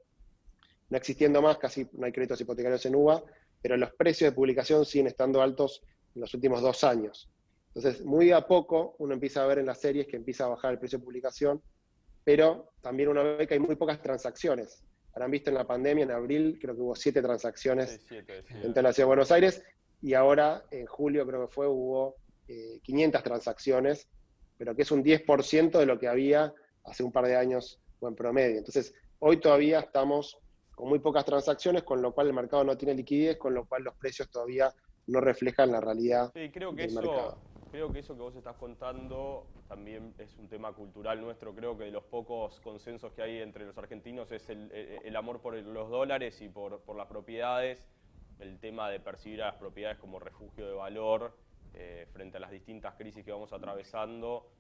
no existiendo más, casi no hay créditos hipotecarios en UVA, pero los precios de publicación siguen estando altos en los últimos 2 años. Entonces, muy a poco uno empieza a ver en las series que empieza a bajar el precio de publicación, pero también uno ve que hay muy pocas transacciones. Habrán visto en la pandemia, en abril, creo que hubo 7 transacciones 7, sí. en toda la ciudad de Buenos Aires, y ahora, en julio creo que hubo 500 transacciones, pero que es un 10% de lo que había hace un par de años o en promedio. Entonces, hoy todavía estamos con muy pocas transacciones, con lo cual el mercado no tiene liquidez, con lo cual los precios todavía no reflejan la realidad Sí, del mercado. creo que eso que vos estás contando también es un tema cultural nuestro. Creo que de los pocos consensos que hay entre los argentinos es el amor por los dólares y por las propiedades, el tema de percibir a las propiedades como refugio de valor frente a las distintas crisis que vamos atravesando.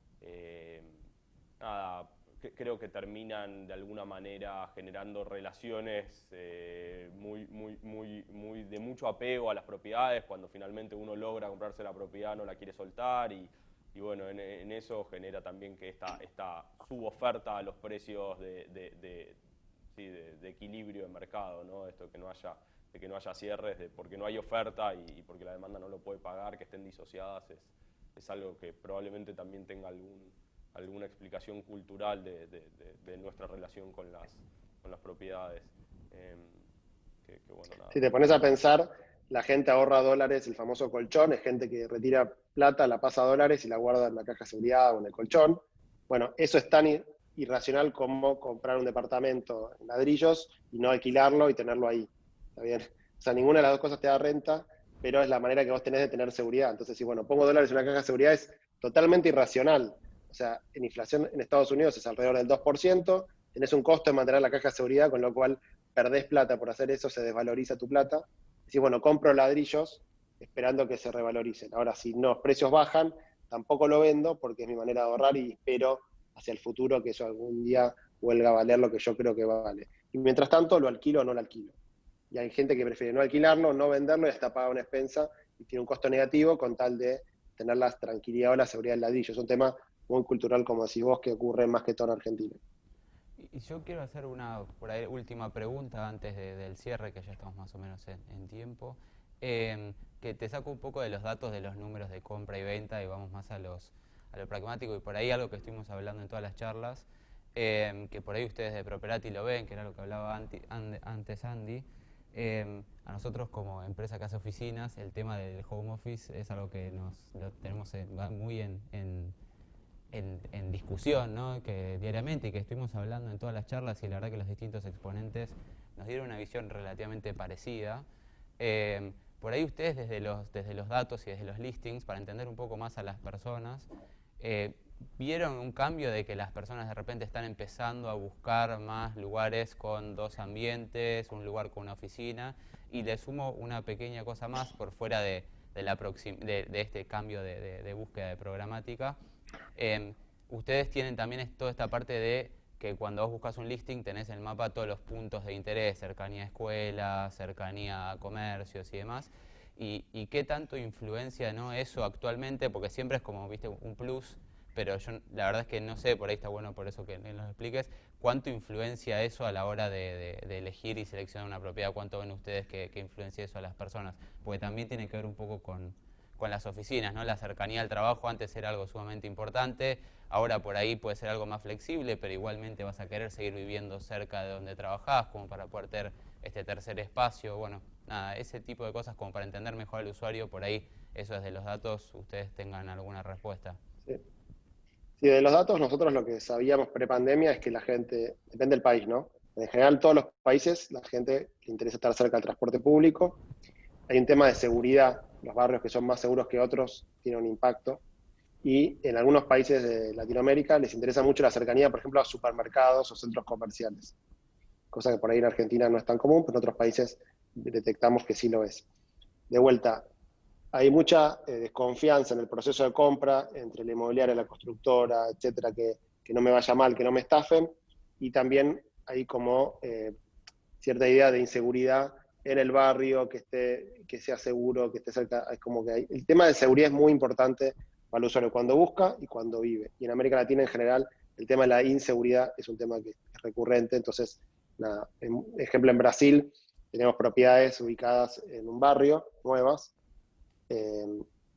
Nada, creo que terminan de alguna manera generando relaciones de mucho apego a las propiedades. Cuando finalmente uno logra comprarse la propiedad no la quiere soltar y bueno, en eso genera también que esta suboferta a los precios sí, de equilibrio de mercado, ¿no? Esto de que no haya cierres, porque no hay oferta y porque la demanda no lo puede pagar, que estén disociadas, es algo que probablemente también tenga alguna explicación cultural de nuestra relación con las propiedades. Bueno, nada. Si te pones a pensar, la gente ahorra dólares, el famoso colchón, es gente que retira plata, la pasa a dólares y la guarda en la caja de seguridad o en el colchón. Bueno, eso es tan irracional como comprar un departamento en ladrillos y no alquilarlo y tenerlo ahí. ¿Está bien? O sea, ninguna de las dos cosas te da renta, pero es la manera que vos tenés de tener seguridad. Entonces, si bueno, pongo dólares en una caja de seguridad es totalmente irracional. O sea, en inflación en Estados Unidos es alrededor del 2%, tenés un costo de mantener la caja de seguridad, con lo cual perdés plata por hacer eso, se desvaloriza tu plata. Decís, bueno, compro ladrillos esperando que se revaloricen. Ahora, si los precios bajan, tampoco lo vendo porque es mi manera de ahorrar y espero hacia el futuro que eso algún día vuelva a valer lo que yo creo que vale. Y mientras tanto, lo alquilo o no lo alquilo. Y hay gente que prefiere no alquilarlo, no venderlo y hasta paga una expensa y tiene un costo negativo con tal de tener la tranquilidad o la seguridad del ladrillo. Es un tema muy cultural, como decís vos, que ocurre más que todo en Argentina. Y yo quiero hacer una por ahí, última pregunta antes del cierre, que ya estamos más o menos en tiempo. Que te saco un poco de los datos de los números de compra y venta y vamos más a lo pragmático. Y por ahí algo que estuvimos hablando en todas las charlas, que por ahí ustedes de Properati lo ven, que era lo que hablaba antes Andy. A nosotros como empresa que hace oficinas, el tema del home office es algo que lo tenemos muy en discusión, ¿no? Que diariamente, y que estuvimos hablando en todas las charlas, y la verdad que los distintos exponentes nos dieron una visión relativamente parecida. Por ahí ustedes desde los datos y desde los listings, para entender un poco más a las personas, ¿vieron un cambio de que las personas de repente están empezando a buscar más lugares con dos ambientes, un lugar con una oficina? Y le sumo una pequeña cosa más por fuera de este cambio de búsqueda de programática. Ustedes tienen también toda esta parte de que cuando vos buscas un listing tenés en el mapa todos los puntos de interés, cercanía a escuelas, cercanía a comercios y demás. ¿Y qué tanto influencia, ¿no?, eso actualmente? Porque siempre es como, viste, un plus, pero yo la verdad es que no sé, por ahí está bueno por eso que nos expliques, ¿cuánto influencia eso a la hora de elegir y seleccionar una propiedad? ¿Cuánto ven ustedes que influencia eso a las personas? Porque también tiene que ver un poco con las oficinas, ¿no? La cercanía al trabajo antes era algo sumamente importante, ahora por ahí puede ser algo más flexible, pero igualmente vas a querer seguir viviendo cerca de donde trabajás, como para poder tener este tercer espacio. Bueno, nada, ese tipo de cosas como para entender mejor al usuario, por ahí, eso desde los datos, ustedes tengan alguna respuesta. Sí. Sí, de los datos, nosotros lo que sabíamos pre-pandemia es que la gente, depende del país, ¿no? En general, todos los países, la gente le interesa estar cerca del transporte público. Hay un tema de seguridad, los barrios que son más seguros que otros tienen un impacto. Y en algunos países de Latinoamérica les interesa mucho la cercanía, por ejemplo, a supermercados o centros comerciales. Cosa que por ahí en Argentina no es tan común, pero en otros países detectamos que sí lo es. De vuelta, hay mucha desconfianza en el proceso de compra entre la inmobiliaria, la constructora, etcétera, que no me vaya mal, que no me estafen. Y también hay como cierta idea de inseguridad en el barrio, que sea seguro, que esté cerca. Es como que el tema de seguridad es muy importante para el usuario cuando busca y cuando vive. Y en América Latina en general el tema de la inseguridad es un tema que es recurrente. Entonces, nada, ejemplo, en Brasil tenemos propiedades ubicadas en un barrio, nuevas,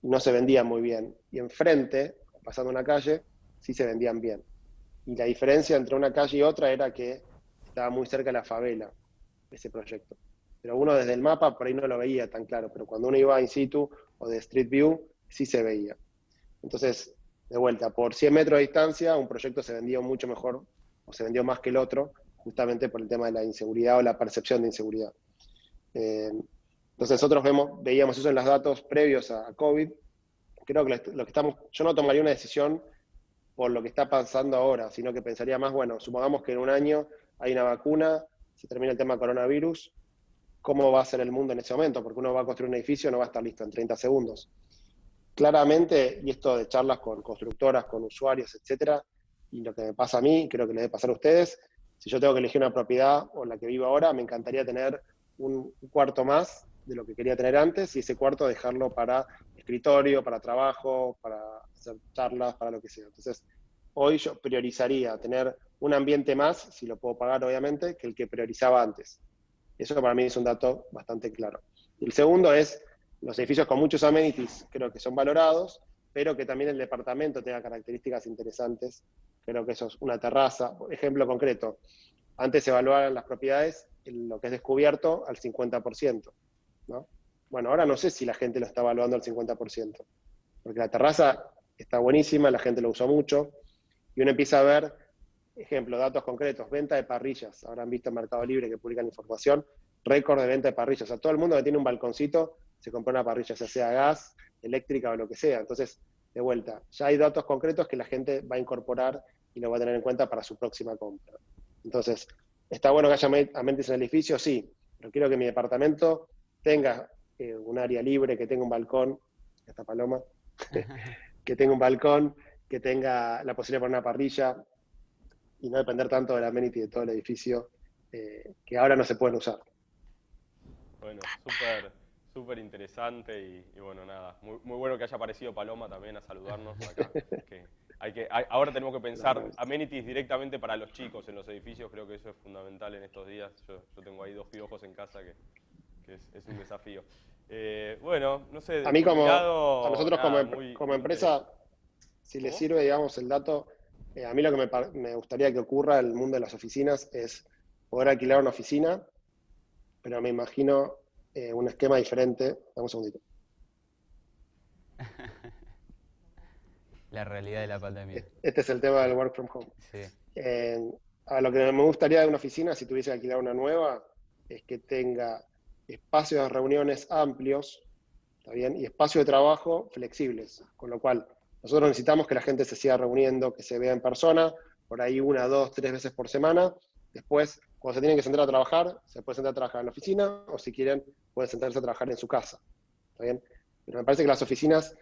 no se vendían muy bien. Y enfrente, pasando una calle, sí se vendían bien. Y la diferencia entre una calle y otra era que estaba muy cerca de la favela, ese proyecto. Pero uno desde el mapa por ahí no lo veía tan claro, pero cuando uno iba in situ o de Street View, sí se veía. Entonces, de vuelta, por 100 metros de distancia, un proyecto se vendió mucho mejor, o se vendió más que el otro, justamente por el tema de la inseguridad o la percepción de inseguridad. Entonces nosotros veíamos eso en los datos previos a COVID. Creo que yo no tomaría una decisión por lo que está pasando ahora, sino que pensaría más, bueno, supongamos que en un año hay una vacuna, se termina el tema coronavirus, ¿cómo va a ser el mundo en ese momento? Porque uno va a construir un edificio, no va a estar listo en 30 segundos. Claramente, y esto de charlas con constructoras, con usuarios, etcétera, y lo que me pasa a mí, creo que les debe pasar a ustedes, si yo tengo que elegir una propiedad o la que vivo ahora, me encantaría tener un cuarto más de lo que quería tener antes y ese cuarto dejarlo para escritorio, para trabajo, para hacer charlas, para lo que sea. Entonces, hoy yo priorizaría tener un ambiente más, si lo puedo pagar obviamente, que el que priorizaba antes. Eso para mí es un dato bastante claro. Y el segundo es, los edificios con muchos amenities creo que son valorados, pero que también el departamento tenga características interesantes. Creo que eso es una terraza. Ejemplo concreto, antes se evaluaban las propiedades en lo que es descubierto al 50%, ¿no? Bueno, ahora no sé si la gente lo está evaluando al 50%, porque la terraza está buenísima, la gente lo usa mucho, y uno empieza a ver, ejemplo, datos concretos, venta de parrillas. Habrán visto en Mercado Libre que publican información, récord de venta de parrillas. O sea, todo el mundo que tiene un balconcito se compra una parrilla, ya sea gas, eléctrica o lo que sea. Entonces, de vuelta, ya hay datos concretos que la gente va a incorporar y lo va a tener en cuenta para su próxima compra. Entonces, ¿está bueno que haya amenities en el edificio? Sí, pero quiero que mi departamento tenga un área libre, que tenga un balcón, esta paloma, que tenga un balcón, que tenga la posibilidad de poner una parrilla y no depender tanto del amenity de todo el edificio, que ahora no se pueden usar. Bueno, súper interesante y bueno, nada, muy bueno que haya aparecido Paloma también a saludarnos acá. Ahora tenemos que pensar amenities directamente para los chicos en los edificios, creo que eso es fundamental en estos días. Yo tengo ahí 2 piojos en casa que es un desafío. Bueno, no sé, A mí por mi a nosotros nada, como empresa, si les sirve, digamos, el dato, a mí lo que me gustaría que ocurra en el mundo de las oficinas es poder alquilar una oficina, pero me imagino un esquema diferente. Dame un segundito. La realidad de la pandemia. Este es el tema del work from home. Sí. A lo que me gustaría de una oficina, si tuviese que alquilar una nueva, es que tenga espacios de reuniones amplios, ¿está bien? Y espacios de trabajo flexibles, con lo cual nosotros necesitamos que la gente se siga reuniendo, que se vea en persona, por ahí 1, 2, 3 veces por semana. Después, cuando se tienen que sentar a trabajar, se puede sentar a trabajar en la oficina, o si quieren, pueden sentarse a trabajar en su casa, ¿está bien? Pero me parece que las oficinas,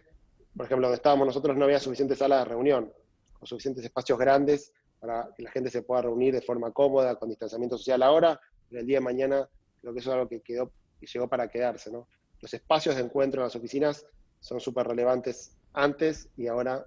por ejemplo, donde estábamos nosotros, no había suficientes salas de reunión, o suficientes espacios grandes para que la gente se pueda reunir de forma cómoda, con distanciamiento social ahora, pero el día de mañana creo que eso es algo que llegó para quedarse, ¿no? Los espacios de encuentro en las oficinas son súper relevantes antes y ahora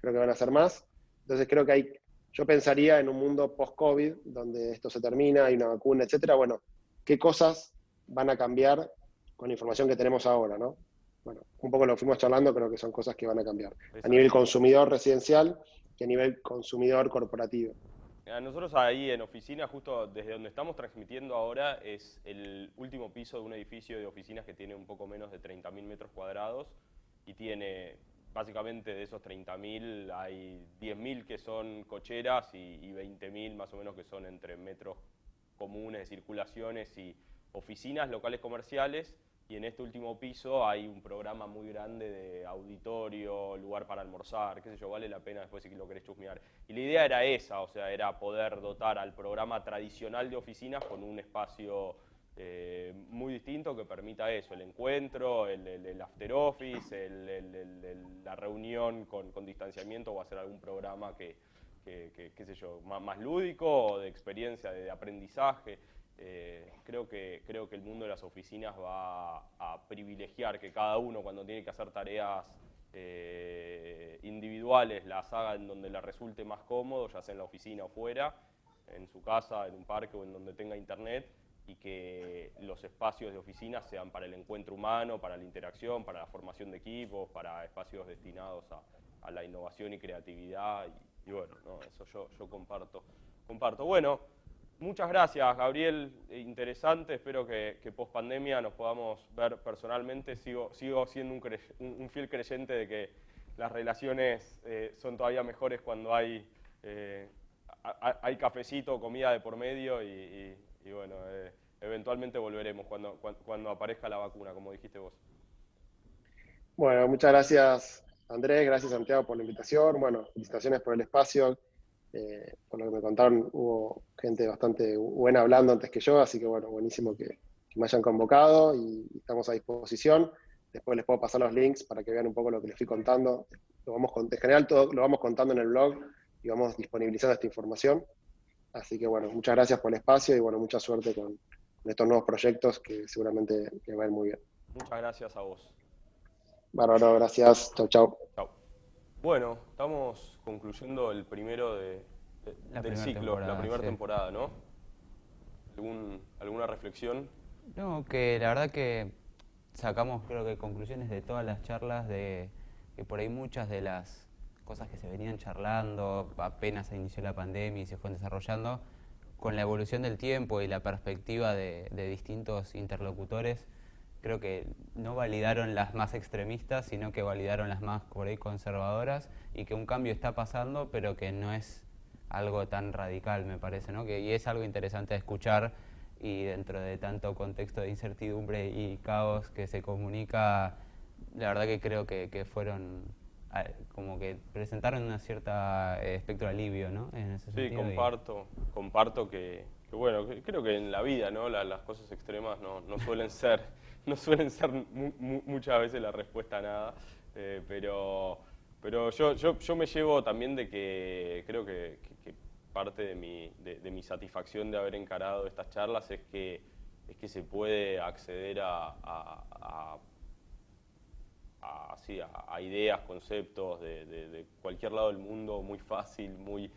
creo que van a ser más. Entonces creo que yo pensaría en un mundo post-COVID, donde esto se termina, hay una vacuna, etcétera. Bueno, ¿qué cosas van a cambiar con la información que tenemos ahora, ¿no? Bueno, un poco lo fuimos charlando, creo que son cosas que van a cambiar. A nivel consumidor residencial y a nivel consumidor corporativo. Nosotros ahí en oficina, justo desde donde estamos transmitiendo ahora, es el último piso de un edificio de oficinas que tiene un poco menos de 30.000 metros cuadrados y tiene, básicamente de esos 30.000 hay 10.000 que son cocheras y 20.000 más o menos que son entre metros comunes de circulaciones y oficinas locales comerciales. Y en este último piso hay un programa muy grande de auditorio, lugar para almorzar, qué sé yo, vale la pena después si lo querés chusmear. Y la idea era esa, o sea, era poder dotar al programa tradicional de oficinas con un espacio muy distinto que permita eso, el encuentro, el after office, la reunión con distanciamiento o hacer algún programa qué sé yo, más lúdico o de experiencia, de aprendizaje. Creo que el mundo de las oficinas va a privilegiar que cada uno cuando tiene que hacer tareas individuales las haga en donde le resulte más cómodo, ya sea en la oficina o fuera, en su casa, en un parque o en donde tenga internet, y que los espacios de oficina sean para el encuentro humano, para la interacción, para la formación de equipos, para espacios destinados a la innovación y creatividad, y bueno, no, eso yo comparto. Bueno, muchas gracias, Gabriel, interesante, espero que post pandemia nos podamos ver personalmente. Sigo siendo un fiel creyente de que las relaciones son todavía mejores cuando hay cafecito, comida de por medio y bueno, eventualmente volveremos cuando aparezca la vacuna, como dijiste vos. Bueno, muchas gracias Andrés, gracias Santiago por la invitación. Bueno, felicitaciones por el espacio. Por lo que me contaron, hubo gente bastante buena hablando antes que yo, así que bueno, buenísimo que me hayan convocado y estamos a disposición. Después les puedo pasar los links para que vean un poco lo que les fui contando. En general todo lo vamos contando en el blog y vamos disponibilizando esta información. Así que bueno, muchas gracias por el espacio y bueno, mucha suerte con estos nuevos proyectos que seguramente les va a ir muy bien. Muchas gracias a vos. Bárbaro, gracias. Chau, chau. Chao. Bueno, estamos concluyendo el primero del ciclo, la primera sí. temporada, ¿no? ¿Alguna reflexión? No, que la verdad que sacamos creo que conclusiones de todas las charlas, de que por ahí muchas de las cosas que se venían charlando apenas se inició la pandemia y se fueron desarrollando, con la evolución del tiempo y la perspectiva de distintos interlocutores, creo que no validaron las más extremistas, sino que validaron las más por ahí conservadoras, y que un cambio está pasando, pero que no es algo tan radical, me parece, ¿no? Y es algo interesante de escuchar, y dentro de tanto contexto de incertidumbre y caos que se comunica, la verdad que creo que fueron como que presentaron una cierta espectro de alivio, ¿no? En ese Sí, sentido. comparto que bueno, creo que en la vida, ¿no? Las cosas extremas no suelen ser, no suelen ser muchas veces la respuesta a nada, pero yo me llevo también de que creo que parte de mi satisfacción de haber encarado estas charlas es que se puede acceder a ideas, conceptos de cualquier lado del mundo muy fácil, muy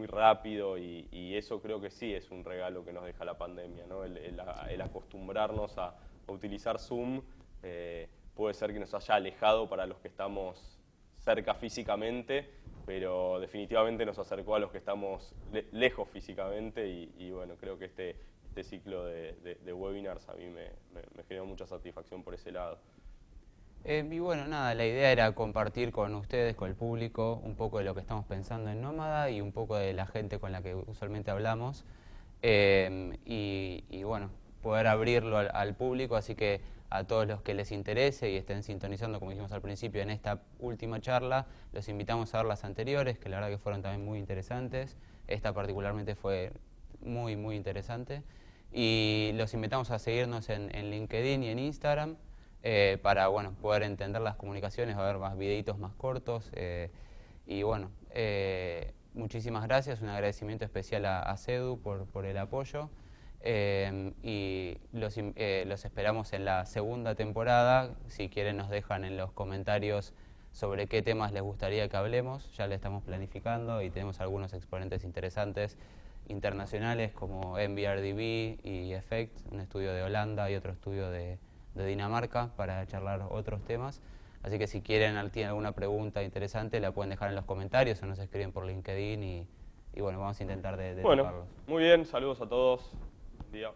rápido, y eso creo que sí es un regalo que nos deja la pandemia, ¿no? El acostumbrarnos a utilizar Zoom puede ser que nos haya alejado para los que estamos cerca físicamente, pero definitivamente nos acercó a los que estamos lejos físicamente, y bueno, creo que este ciclo de webinars a mí me generó mucha satisfacción por ese lado. Y bueno, nada, la idea era compartir con ustedes, con el público, un poco de lo que estamos pensando en Nómada y un poco de la gente con la que usualmente hablamos. Y bueno, poder abrirlo al público, así que a todos los que les interese y estén sintonizando, como dijimos al principio, en esta última charla, los invitamos a ver las anteriores, que la verdad que fueron también muy interesantes. Esta particularmente fue muy interesante. Y los invitamos a seguirnos en LinkedIn y en Instagram. Para bueno, poder entender las comunicaciones, va a haber más videitos más cortos. Y bueno, muchísimas gracias, un agradecimiento especial a CEDU por el apoyo. Y los esperamos en la segunda temporada. Si quieren nos dejan en los comentarios sobre qué temas les gustaría que hablemos. Ya le estamos planificando y tenemos algunos exponentes interesantes internacionales como MVRDB y Effect, un estudio de Holanda y otro estudio de Dinamarca, para charlar otros temas. Así que si tienen alguna pregunta interesante, la pueden dejar en los comentarios o nos escriben por LinkedIn, y bueno, vamos a intentar de Bueno, tocarlos. muy bien, saludos a todos. Buen día.